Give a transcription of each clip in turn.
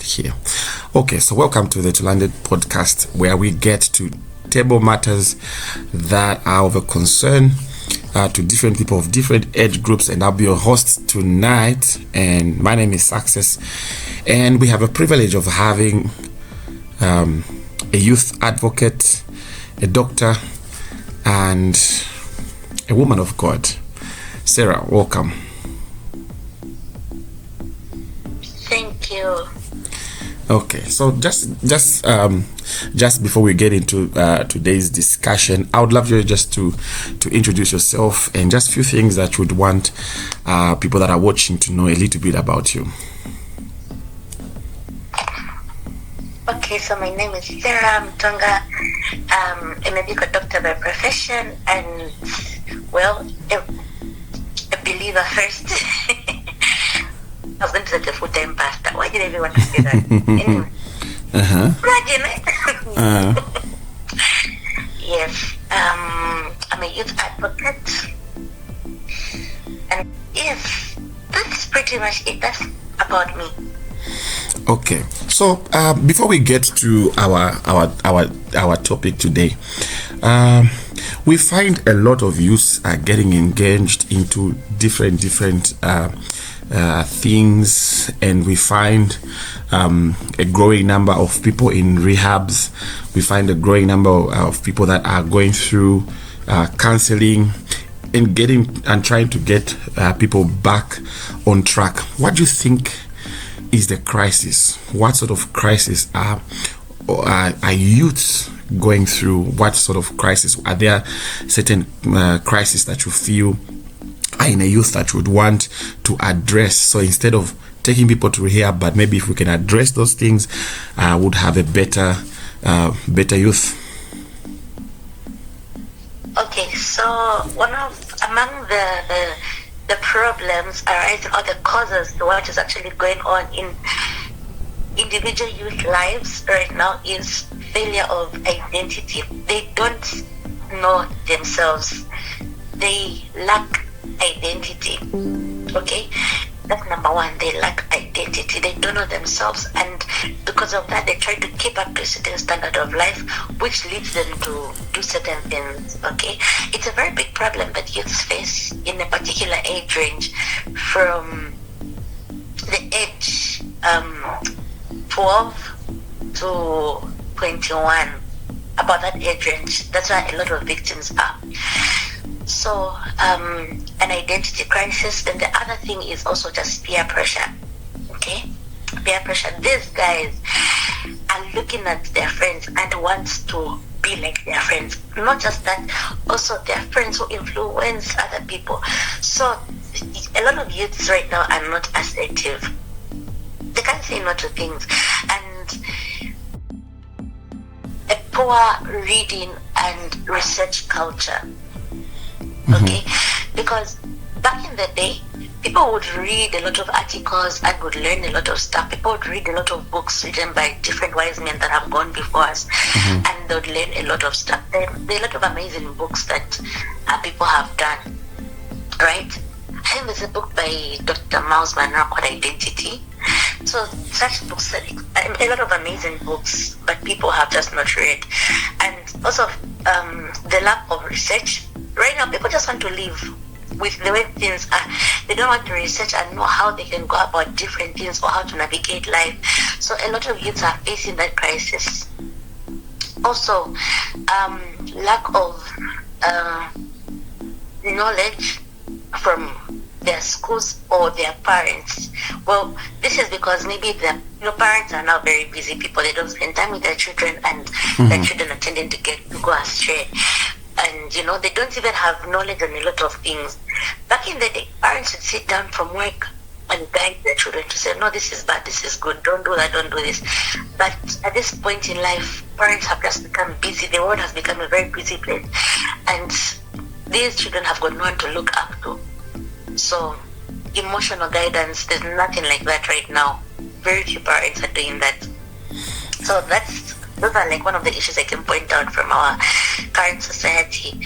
here. Okay, so welcome to the Tulande podcast, where we get to table matters that are of a concern to different people of different age groups, and I'll be your host tonight. And my name is Success, and we have a privilege of having a youth advocate, a doctor, and a woman of God. Sarah, welcome. Thank you. Okay, so just before we get into today's discussion, I would love you just to introduce yourself and just a few things that you would want people that are watching to know a little bit about you. Okay, so my name is Sarah Mtonga. I'm a medical doctor by profession, and well, a believer first. I was going to say a full-time pastor. Why did everyone say that? Anyway. Imagine it. Yes. I'm a youth advocate. And yes, that's pretty much it. That's about me. Okay. So before we get to our topic today, we find a lot of youths are getting engaged into different things, and we find a growing number of people in rehabs. We find a growing number of people that are going through counseling and trying to get people back on track. What do you think is the crisis? What sort of crisis are youths going through? What sort of crisis are there? Certain crises that you feel are in a youth that you would want to address? So instead of taking people to rehab, but maybe if we can address those things, would have a better youth. Okay, so among the problems arising, or the causes to what is actually going on in individual youth lives right now, is failure of identity. They don't know themselves. They lack identity. Okay, that's number one. They lack identity. They don't know themselves, and because of that, they try to keep up to a certain standard of life, which leads them to do certain things. Okay, it's a very big problem that youths face in a particular age range, from the age 12 to 21. About that age range, that's where a lot of victims are. So, an identity crisis. Then the other thing is also just peer pressure. Okay? Peer pressure. These guys are looking at their friends and wants to be like their friends. Not just that, also their friends who influence other people. So, a lot of youths right now are not assertive. They can't say no to things. And a poor reading and research culture. Okay, because back in the day, people would read a lot of articles and would learn a lot of stuff. People would read a lot of books written by different wise men that have gone before us, and they would learn a lot of stuff. There are a lot of amazing books that people have done, right? I think there's a book by Dr. Miles Monroe called Identity. So such books, a lot of amazing books, but people have just not read. And also the lack of research. Right now, people just want to live with the way things are. They don't want to research and know how they can go about different things or how to navigate life. So a lot of youths are facing that crisis. Also, lack of knowledge from their schools or their parents. Well, this is because maybe your parents are now very busy people. They don't spend time with their children, and their children are tending to go astray. And they don't even have knowledge on a lot of things. Back in the day, parents would sit down from work and guide their children to say, no, this is bad, this is good, don't do that, don't do this. But at this point in life, parents have just become busy. The world has become a very busy place, and these children have got no one to look up to. So emotional guidance, there's nothing like that right now. Very few parents are doing that. So those are like one of the issues I can point out from our current society.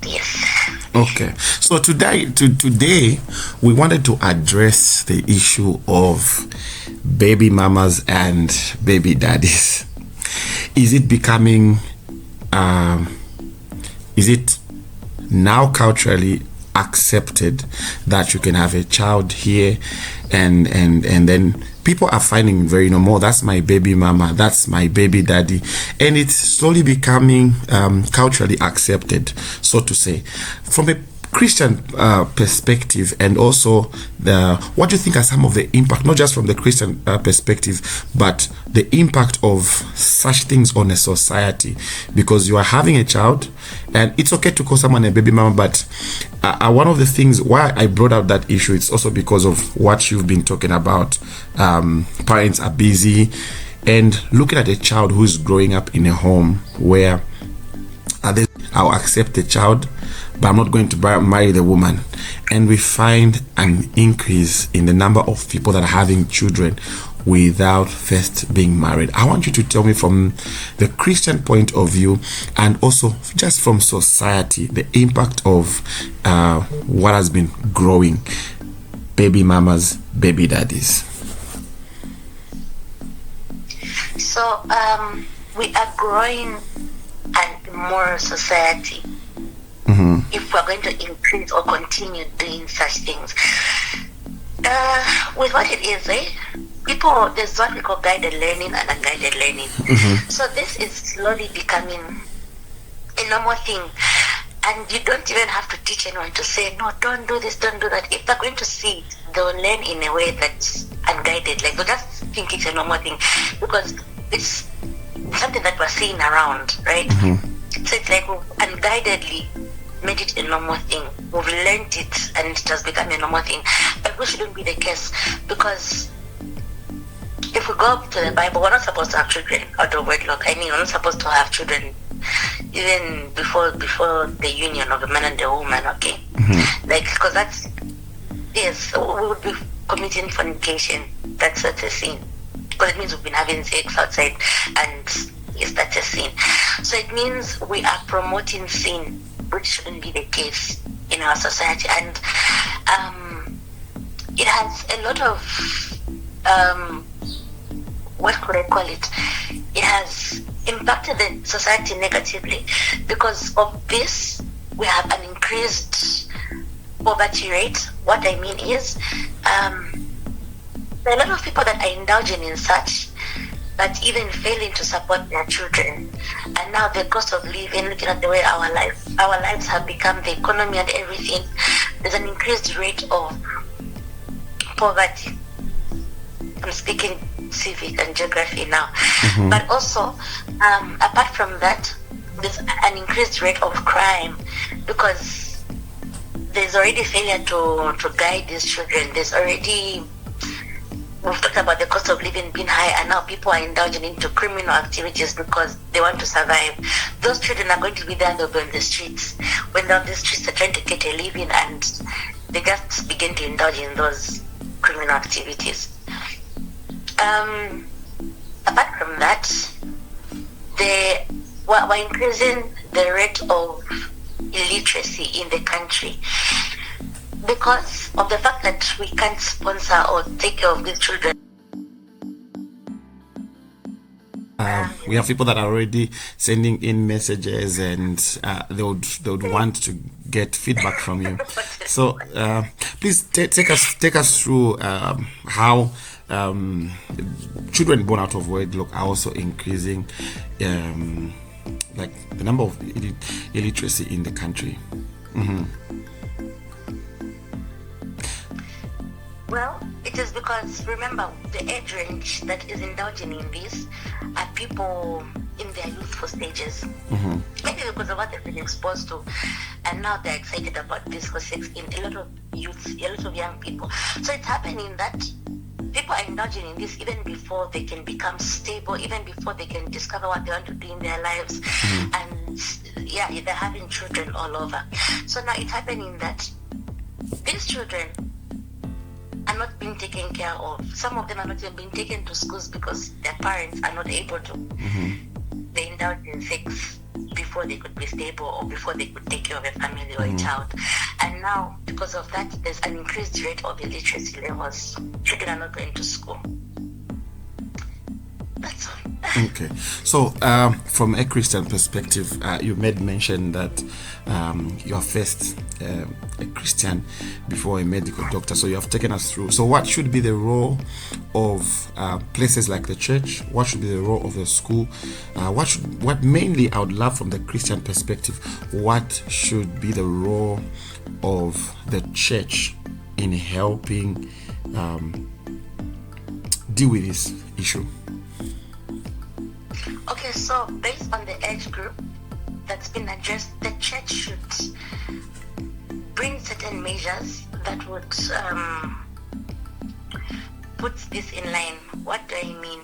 Yes. Okay. So today we wanted to address the issue of baby mamas and baby daddies. Is it becoming, is it now culturally accepted that you can have a child here and then people are finding very normal, that's my baby mama, that's my baby daddy, and it's slowly becoming culturally accepted, so to say. From a Christian perspective, and also what do you think are some of the impact, not just from the Christian perspective, but the impact of such things on a society? Because you are having a child, and it's okay to call someone a baby mama, but one of the things why I brought out that issue, it's also because of what you've been talking about. Parents are busy, and looking at a child who's growing up in a home where I'll accept the child, but I'm not going to marry the woman. And we find an increase in the number of people that are having children without first being married. I want you to tell me from the Christian point of view, and also just from society, the impact of what has been growing, baby mamas, baby daddies. So we are growing a moral society. If we're going to increase or continue doing such things, with what it is, people, there's what we call guided learning and unguided learning. So this is slowly becoming a normal thing, and you don't even have to teach anyone to say, no, don't do this, don't do that. If they're going to see it, they'll learn in a way that's unguided. Like, they'll just think it's a normal thing because it's something that we're seeing around, right? So it's like unguidedly made it a normal thing. We've learned it and it has become a normal thing. But we shouldn't be the case, because if we go to the Bible, we're not supposed to have children out of wedlock. I mean, we're not supposed to have children even before the union of the man and the woman, okay? Like, because that's, yes, we would be committing fornication. That's a sin. Because it means we've been having sex outside, and yes, that's a sin. So it means we are promoting sin, which shouldn't be the case in our society. And it has a lot of, what could I call it? It has impacted the society negatively. Because of this, we have an increased poverty rate. What I mean is, there are a lot of people that are indulging in such, but even failing to support their children. And now the cost of living, looking at the way our lives have become, the economy and everything, there's an increased rate of poverty. I'm speaking civic and geography now. But also, apart from that, there's an increased rate of crime, because there's already failure to guide these children. There's already, we've talked about the cost of living being high, and now people are indulging into criminal activities because they want to survive. Those children are going to be there, and they'll be on the streets. When they're on the streets, they're trying to get a living, and they just begin to indulge in those criminal activities. Apart from that, we're increasing the rate of illiteracy in the country, because of the fact that we can't sponsor or take care of these children. We have people that are already sending in messages, and they would want to get feedback from you. So please take us through how children born out of wedlock are also increasing, like the number of illiteracy in the country. Well, it is because, remember, the age range that is indulging in this are people in their youthful stages. Maybe because of what they've been exposed to, and now they're excited about physical sex in a lot of youths, a lot of young people. So it's happening that people are indulging in this even before they can become stable, even before they can discover what they want to do in their lives. And yeah, they're having children all over. So now it's happening that these children are not being taken care of. Some of them are not even being taken to schools because their parents are not able to. They indulge in sex before they could be stable, or before they could take care of a family or a child. And now, because of that, there's an increased rate of illiteracy levels. Children are not going to school. That's all. Okay, so from a Christian perspective, you made mention that you are first a Christian before a medical doctor. So you have taken us through. So what should be the role of places like the church? What should be the role of the school? What mainly I would love from the Christian perspective? What should be the role of the church in helping deal with this issue? Okay, so based on the age group that's been addressed, the church should bring certain measures that would put this in line. What do I mean?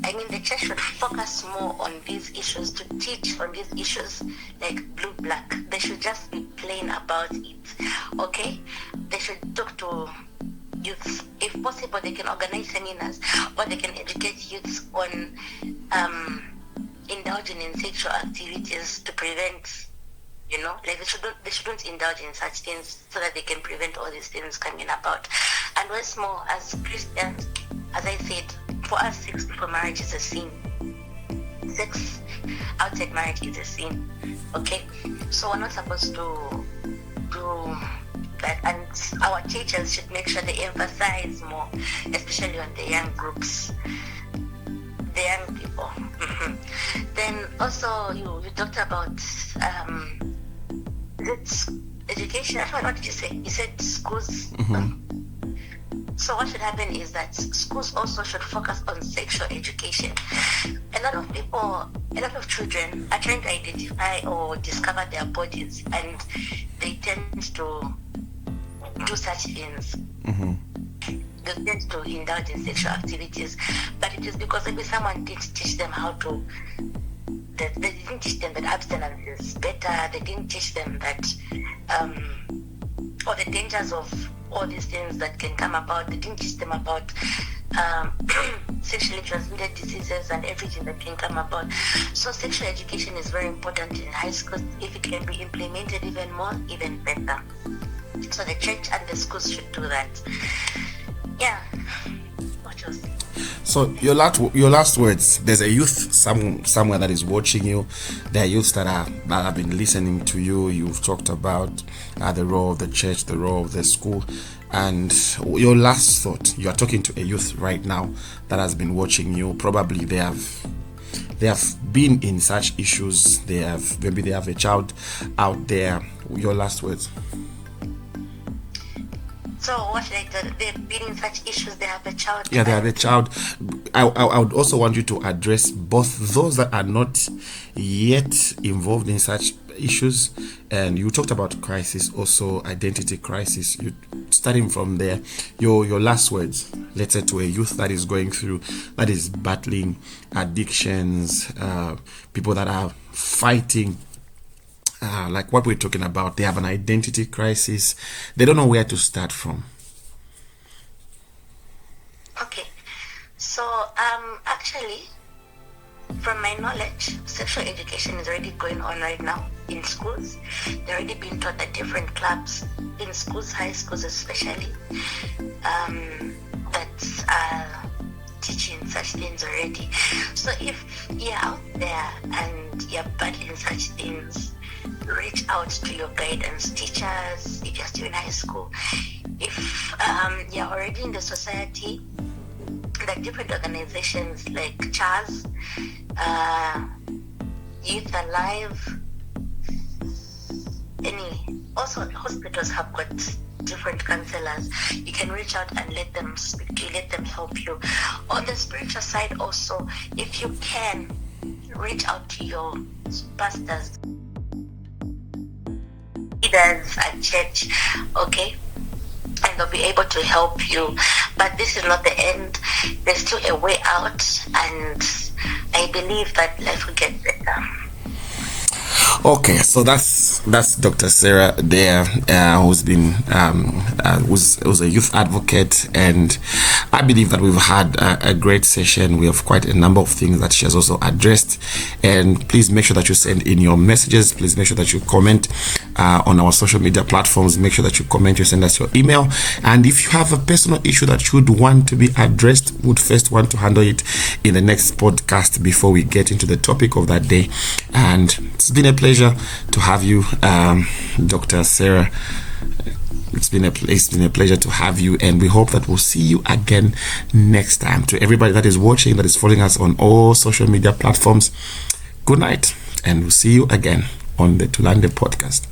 I mean the church should focus more on these issues, to teach on these issues like blue black. They should just be plain about it. Okay? They should talk to youths. If possible, they can organize seminars, or they can educate youths on indulging in sexual activities to prevent, like they shouldn't indulge in such things, so that they can prevent all these things coming about. And what's more, as Christians, as I said, for us, sex before marriage is a sin. Sex outside marriage is a sin. Okay, so we're not supposed to do that, and our teachers should make sure they emphasize more, especially on the young groups, the young people. Then also you talked about it's education. What did you say? You said schools. So what should happen is that schools also should focus on sexual education. A lot of children are trying to identify or discover their bodies, and they tend to do such things. They tend to indulge in sexual activities, but it is because maybe someone didn't teach them how to. They didn't teach them that abstinence is better. They didn't teach them that, or the dangers of all these things that can come about. They didn't teach them about sexually transmitted diseases and everything that can come about. So sexual education is very important in high schools. If it can be implemented even more, even better. So the church and the schools should do that. Yeah. What else? So your last words. There's a youth somewhere that is watching you. There are youths that have been listening to you. You've talked about the role of the church, the role of the school, and your last thought. You are talking to a youth right now that has been watching you. Probably they have been in such issues. Maybe they have a child out there. Your last words. So what should I do? They've been in such issues, they have a child. Yeah, they have a child. I would also want you to address both those that are not yet involved in such issues, and you talked about crisis, also identity crisis. You starting from there, your last words, let's say, to a youth that is going through, that is battling addictions, people that are fighting. Like what we're talking about, they have an identity crisis. They don't know where to start from. Okay, so actually, from my knowledge, sexual education is already going on right now in schools. They're already being taught at different clubs in schools, high schools especially, that are teaching such things already. So if you're out there and you're battling such things, reach out to your guidance teachers if you're still in high school. If you're already in the society, like different organizations like CHAS, Youth Alive, also hospitals have got different counselors. You can reach out and let them speak to you, let them help you. On the spiritual side also, if you can, reach out to your pastors, leaders at church, okay, and they'll be able to help you. But this is not the end. There's still a way out, and I believe that life will get better. Okay, so that's Dr. Sarah there, who's been who's a youth advocate, and I believe that we've had a great session. We have quite a number of things that she has also addressed, and please make sure that you send in your messages. Please make sure that you comment on our social media platforms. Make sure that you comment, you send us your email, and if you have a personal issue that you would want to be addressed, would first want to handle it in the next podcast before we get into the topic of that day. And it's been a pleasure to have you, Dr. Sarah. It's been a pleasure to have you, and we hope that we'll see you again next time. To everybody that is watching, that is following us on all social media platforms, good night, and we'll see you again on the Tulande podcast.